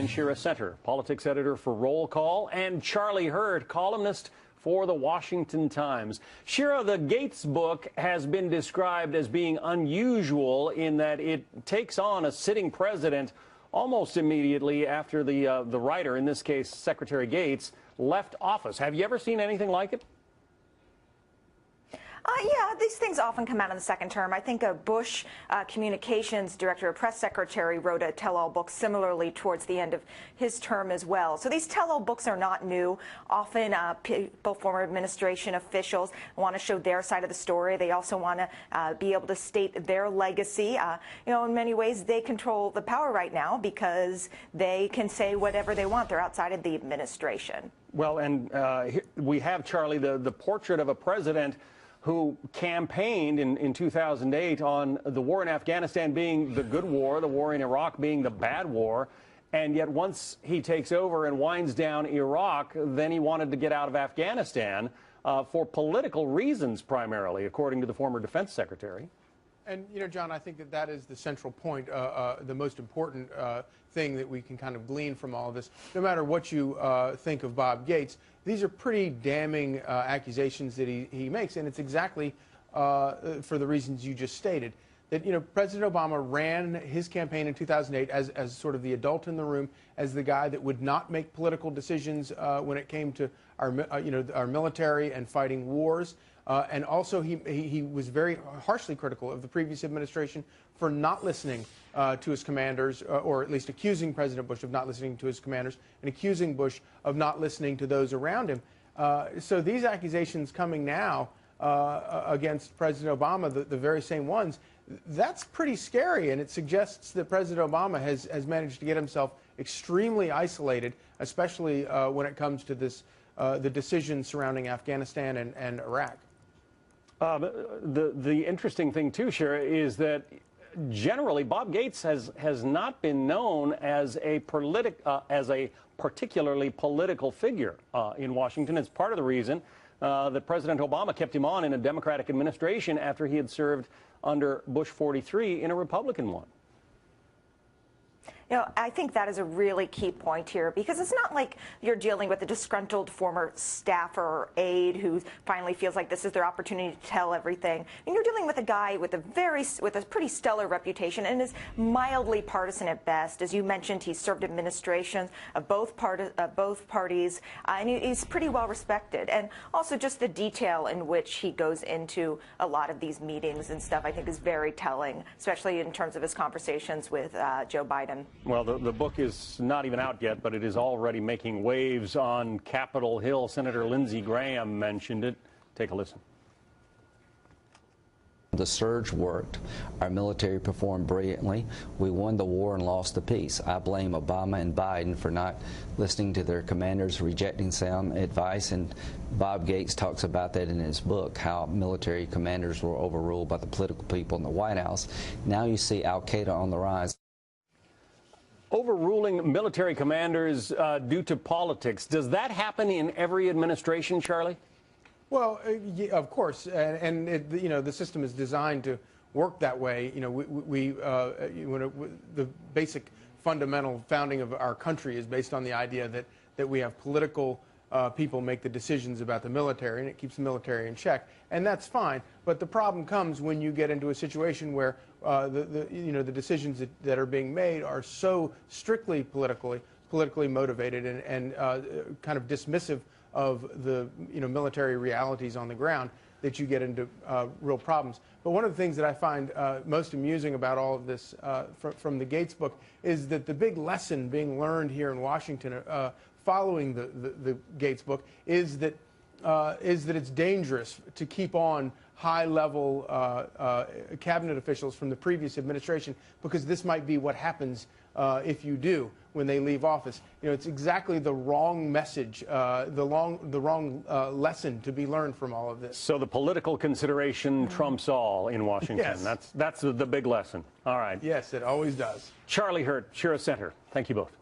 And Shira Center, politics editor for Roll Call, and Charlie Hurt, columnist for the Washington Times. Shira, the Gates book has been described as being unusual in that it takes on a sitting president almost immediately after the writer, in this case Secretary Gates, left office. Have you ever seen anything like it? Yeah, these things often come out in the second term. I think a Bush communications director, a press secretary, wrote a tell-all book similarly towards the end of his term as well. So these tell-all books are not new. Often people, former administration officials, want to show their side of the story. They also want to be able to state their legacy. In many ways, they control the power right now because they can say whatever they want. They're outside of the administration. Well, and we have, Charlie, the portrait of a president who campaigned in 2008 on the war in Afghanistan being the good war, the war in Iraq being the bad war, and yet once he takes over and winds down Iraq, then he wanted to get out of Afghanistan for political reasons primarily, according to the former defense secretary. And, John, I think that is the central point, the most important thing that we can kind of glean from all of this. No matter what you think of Bob Gates, these are pretty damning accusations that he makes, and it's exactly for the reasons you just stated. That, President Obama ran his campaign in 2008 as sort of the adult in the room, as the guy that would not make political decisions when it came to our military and fighting wars. And also, he was very harshly critical of the previous administration for not listening to his commanders, or at least accusing President Bush of not listening to his commanders, and accusing Bush of not listening to those around him. So these accusations coming now against President Obama, the very same ones, that's pretty scary, and it suggests that President Obama has managed to get himself extremely isolated, especially when it comes to this the decisions surrounding Afghanistan and Iraq. The interesting thing, too, Shira, is that generally Bob Gates has not been known as a particularly political figure in Washington. It's part of the reason that President Obama kept him on in a Democratic administration after he had served under Bush 43 in a Republican one. I think that is a really key point here, because it's not like you're dealing with a disgruntled former staffer or aide who finally feels like this is their opportunity to tell everything. I mean, you're dealing with a guy with a pretty stellar reputation and is mildly partisan at best. As you mentioned, he's served administrations of both parties, and he's pretty well respected. And also just the detail in which he goes into a lot of these meetings and stuff, I think, is very telling, especially in terms of his conversations with Joe Biden. Well, the book is not even out yet, but it is already making waves on Capitol Hill. Senator Lindsey Graham mentioned it. Take a listen. The surge worked. Our military performed brilliantly. We won the war and lost the peace. I blame Obama and Biden for not listening to their commanders, rejecting sound advice, and Bob Gates talks about that in his book, how military commanders were overruled by the political people in the White House. Now you see Al-Qaeda on the rise. Overruling military commanders due to politics. Does that happen in every administration, Charlie? Well, yeah, of course, and the system is designed to work that way. The basic fundamental founding of our country is based on the idea that we have political people make the decisions about the military, and it keeps the military in check, and that's fine. But the problem comes when you get into a situation where the decisions that are being made are so strictly politically motivated and kind of dismissive of the military realities on the ground, that you get into real problems. But one of the things that I find most amusing about all of this from the Gates book is that the big lesson being learned here in Washington following the Gates book is that it's dangerous to keep on high-level cabinet officials from the previous administration, because this might be what happens if you do when they leave office. It's exactly the wrong message, the wrong lesson to be learned from all of this. So the political consideration trumps all in Washington. Yes. That's the big lesson. All right. Yes, it always does. Charlie Hurt, Shira Center. Thank you both.